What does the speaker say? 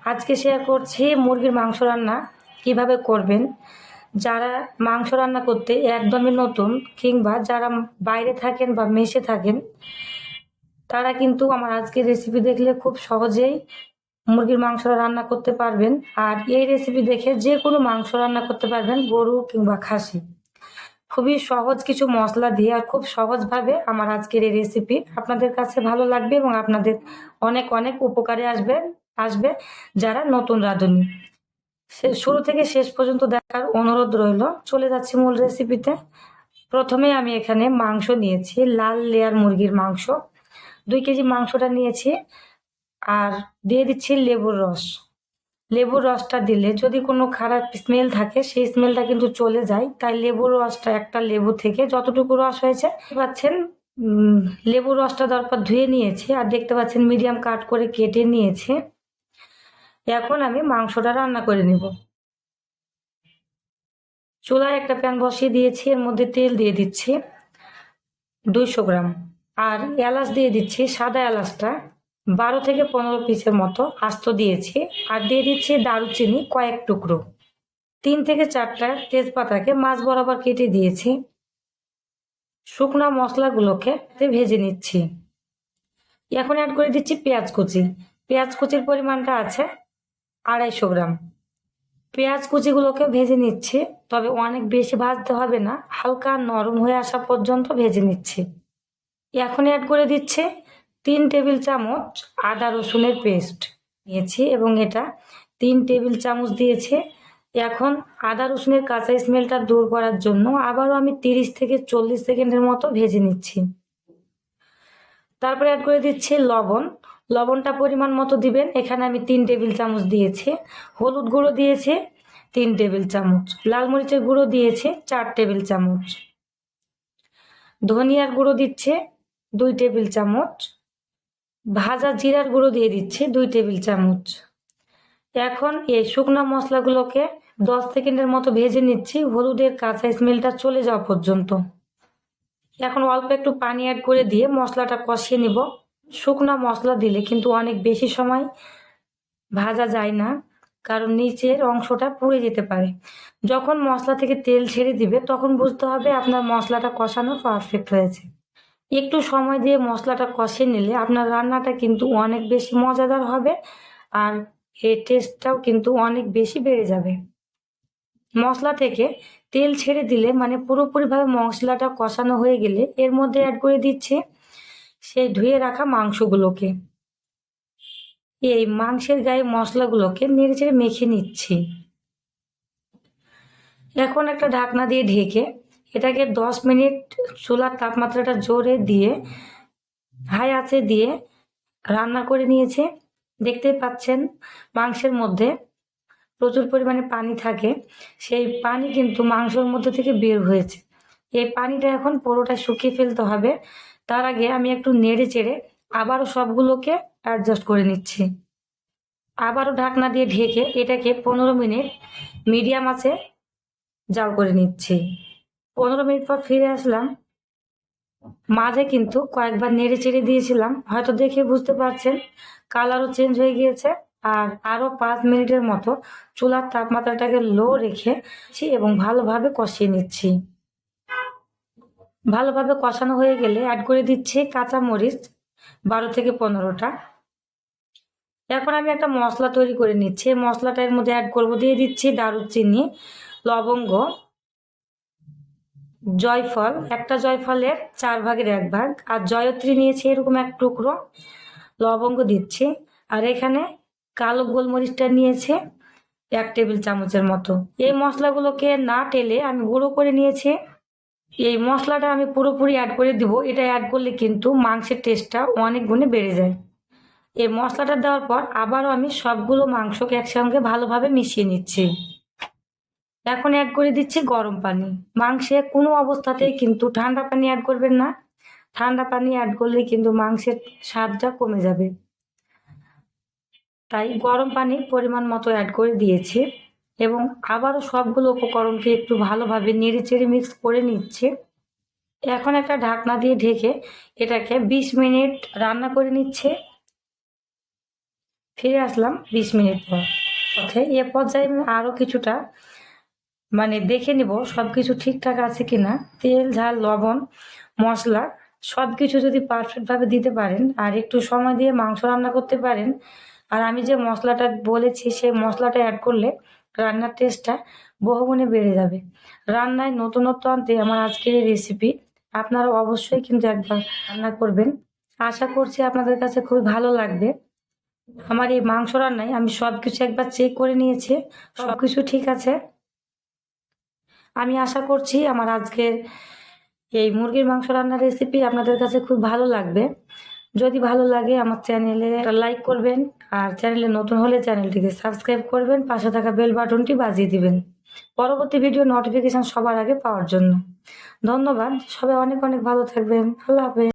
আজকে শেয়ার করছি মুরগির মাংস রান্না কিভাবে করবেন। যারা মাংস রান্না করতে একদমই নতুন কিংবা যারা বাইরে থাকেন বা মেসে থাকেন, তারা কিন্তু আমার আজকের রেসিপি দেখলে খুব সহজেই মুরগির মাংস রান্না করতে পারবেন। আর এই রেসিপি দেখে যে কোনো মাংস রান্না করতে পারবেন, গরু কিংবা খাসি। খুবই সহজ কিছু মশলা দিয়ে আর খুব সহজভাবে আমার আজকের এই রেসিপি আপনাদের কাছে ভালো লাগবে এবং আপনাদের অনেক অনেক উপকারে আসবে আসবে যারা নতুন রাঁধুনি। শুরু থেকে শেষ পর্যন্ত দেখার অনুরোধ রইল। চলে যাচ্ছি মূল রেসিপিতে। প্রথমে আমি এখানে মাংস নিয়েছি, লাল লেয়ার মুরগির মাংস। 2 কেজি মাংসটা নিয়েছি আর দিয়ে দিচ্ছি লেবুর রস। লেবুর রসটা দিলে যদি কোনো খারাপ স্মেল থাকে সেই স্মেলটা কিন্তু চলে যায়, তাই লেবুর রসটা একটা লেবু থেকে যতটুকু রস হয়েছে পাচ্ছেন, লেবুর রসটা দেওয়ার পর ধুয়ে নিয়েছি আর দেখতে পাচ্ছেন মিডিয়াম কাট করে কেটে নিয়েছি। এখন আমি মাংসটা রান্না করে নিব। চুলায় একটা প্যান বসিয়ে দিয়েছি, এর মধ্যে তেল দিয়ে দিচ্ছি 200 গ্রাম আর এলাচ দিয়ে দিচ্ছি, সাদা এলাচটা 12 থেকে 15 পিসের মতো আস্ত দিয়েছি। আর দিয়ে দিচ্ছি দারুচিনি কয়েক টুকরো, 3 থেকে 4টা তেজপাতাকে মাঝ বরাবর কেটে দিয়েছি। শুকনো মশলাগুলোকে ভেজে নিচ্ছি। এখন অ্যাড করে দিচ্ছি পেঁয়াজ কুচি। পেঁয়াজ কুচির পরিমাণটা আছে 250 গ্রাম। পেঁয়াজ কুচিগুলোকে ভেজে নিচ্ছি, তবে অনেক বেশি ভাজতে হবে না, হালকা নরম হয়ে আসা পর্যন্ত ভেজে নিচ্ছি। এখন অ্যাড করে দিচ্ছে 3 টেবিল চামচ আদা রসুনের পেস্ট নিয়েছি এবং এটা 3 টেবিল চামচ দিয়েছি। এখন আদা রসুনের কাঁচা স্মেলটা দূর করার জন্য আবারও আমি 30 থেকে 40 সেকেন্ডের মতো ভেজে নিচ্ছি। তারপরে অ্যাড করে দিচ্ছি লবণ। লবণটা পরিমাণ মতো দিবেন। এখানে আমি 3 টেবিল চামচ দিয়েছি। হলুদ গুঁড়ো দিয়েছি 3 টেবিল চামচ। লাল মরিচের গুঁড়ো দিয়েছি 4 টেবিল চামচ। ধনিয়ার গুঁড়ো দিচ্ছে 2 টেবিল চামচ। ভাজা জিরার গুঁড়ো দিয়ে দিচ্ছি 2 টেবিল চামচ। এখন এই শুকনো মশলাগুলোকে 10 সেকেন্ডের মতো ভেজে নিচ্ছি, হলুদের কাঁচা স্মেলটা চলে যাওয়া পর্যন্ত। এখন অল্প একটু পানি অ্যাড করে দিয়ে মশলাটা কষিয়ে নিব। শুকনো মশলা দিলে কিন্তু অনেক বেশি সময় ভাজা যায় না, কারণ নিচের অংশটা পুড়ে যেতে পারে। যখন মশলা থেকে তেল ছেড়ে দিবে তখন বুঝতে হবে আপনার মশলাটা কষানো পারফেক্ট হয়েছে। একটু সময় দিয়ে মশলাটা কষিয়ে নিলে আপনার রান্নাটা কিন্তু অনেক বেশি মজাদার হবে আর এর টেস্টটাও কিন্তু অনেক বেশি বেড়ে যাবে। মশলা থেকে তেল ছেড়ে দিলে মানে পুরোপুরিভাবে মশলাটা কষানো হয়ে গেলে এর মধ্যে অ্যাড করে দিচ্ছি সেই ধুয়ে রাখা মাংসগুলোকে। এই মাংসের গায়ে মশলাগুলোকে নেড়ে চেড়ে মেখে নিচ্ছি। এখন একটা ঢাকনা দিয়ে ঢেকে এটাকে 10 মিনিট চুলার তাপমাত্রাটা জোরে দিয়ে হাই আঁচে দিয়ে রান্না করে নিয়েছে। দেখতে পাচ্ছেন মাংসের মধ্যে প্রচুর পরিমাণে পানি থাকে, সেই পানি কিন্তু মাংসের মধ্যে থেকে বের হয়েছে। এই পানিটা এখন পুরোটা শুকিয়ে ফেলতে হবে। তার আগে আমি একটু নেড়ে চেড়ে আবারও সবগুলোকে অ্যাডজাস্ট করে নিচ্ছি। আবারও ঢাকনা দিয়ে ঢেকে এটাকে 15 মিনিট মিডিয়াম আঁচে জাল করে নিচ্ছি। 15 মিনিট পর ফিরে আসলাম। মাঝে কিন্তু কয়েকবার নেড়ে চেড়ে দিয়েছিলাম, হয়তো দেখে বুঝতে পারছেন কালারও চেঞ্জ হয়ে গিয়েছে। আর আরও 5 মিনিটের মতো চুলার তাপমাত্রাটাকে লো রেখে এবং ভালোভাবে কষিয়ে নিচ্ছি। ভালোভাবে কষানো হয়ে গেলে অ্যাড করে দিচ্ছি কাঁচা মরিচ 12 থেকে 15টা। এখন আমি একটা মশলা তৈরি করে নিচ্ছি। মশলাটা এর মধ্যে অ্যাড করবো। দিয়ে দিচ্ছি দারুচিনি, লবঙ্গ, জয়ফল, একটা জয়ফলের 4 ভাগের 1 ভাগ, আর জয়ত্রী নিয়েছি এরকম 1 টুকরো। লবঙ্গ দিচ্ছি আর এখানে কালো গোলমরিচটা নিয়েছে 1 টেবিল চামচের মতো। এই মশলাগুলোকে না টেলে আমি গুঁড়ো করে নিয়েছি। এই মশলাটা আমি পুরোপুরি অ্যাড করে দিব। এটা অ্যাড করলে কিন্তু মাংসের টেস্টটা অনেক গুণে বেড়ে যায়। এই মশলাটা দেওয়ার পর আবারও আমি সবগুলো মাংসকে একসঙ্গে ভালোভাবে মিশিয়ে নিচ্ছি। এখন অ্যাড করে দিচ্ছি গরম পানি। মাংসে কোনো অবস্থাতেই কিন্তু ঠান্ডা পানি অ্যাড করবেন না। ঠান্ডা পানি অ্যাড করলে কিন্তু মাংসের স্বাদটা কমে যাবে, তাই গরম পানি পরিমাণ মতো অ্যাড করে দিয়েছি এবং আবারও সবগুলো উপকরণকে একটু ভালোভাবে নেড়ে চেড়ে মিক্স করে নিচ্ছে। এখন একটা ঢাকনা দিয়ে ঢেকে এটাকে 20 মিনিট রান্না করে নিচ্ছে। ফিরে আসলাম 20 মিনিট পর। ওকে, এ পর্যায়ে আমি আরও কিছুটা দেখে নিব সব কিছু ঠিকঠাক আছে কিনা। তেল, ঝাল, লবণ, মশলা সব কিছু যদি পারফেক্টভাবে দিতে পারেন আর একটু সময় দিয়ে মাংস রান্না করতে পারেন, আর আমি যে মশলাটা বলেছি সেই মশলাটা অ্যাড করলে রান্নার টেস্টটা বহুগুণে বেড়ে যাবে। রান্নায় নতুনত্ব আনতে আমার আজকের এই রেসিপি আপনারা অবশ্যই কিন্তু একবার রান্না করবেন। আশা করছি আপনাদের কাছে খুবই ভালো লাগবে। আমার এই মাংস রান্নায় আমি সব কিছু একবার চেক করে নিয়েছি, সব কিছু ঠিক আছে। আমি আশা করছি আমার আজকের এই মুরগির মাংস রান্নার রেসিপি আপনাদের কাছে খুব ভালো লাগবে। যদি ভালো লাগে আমার চ্যানেলে একটা লাইক করবেন, আর চ্যানেলে নতুন হলে চ্যানেলটিকে সাবস্ক্রাইব করবেন, পাশে থাকা বেল বাটনটি বাজিয়ে দিবেন পরবর্তী ভিডিও নোটিফিকেশন সবার আগে পাওয়ার জন্য। ধন্যবাদ, সবাই অনেক অনেক ভালো থাকবেন। আল্লাহ হাফেজ।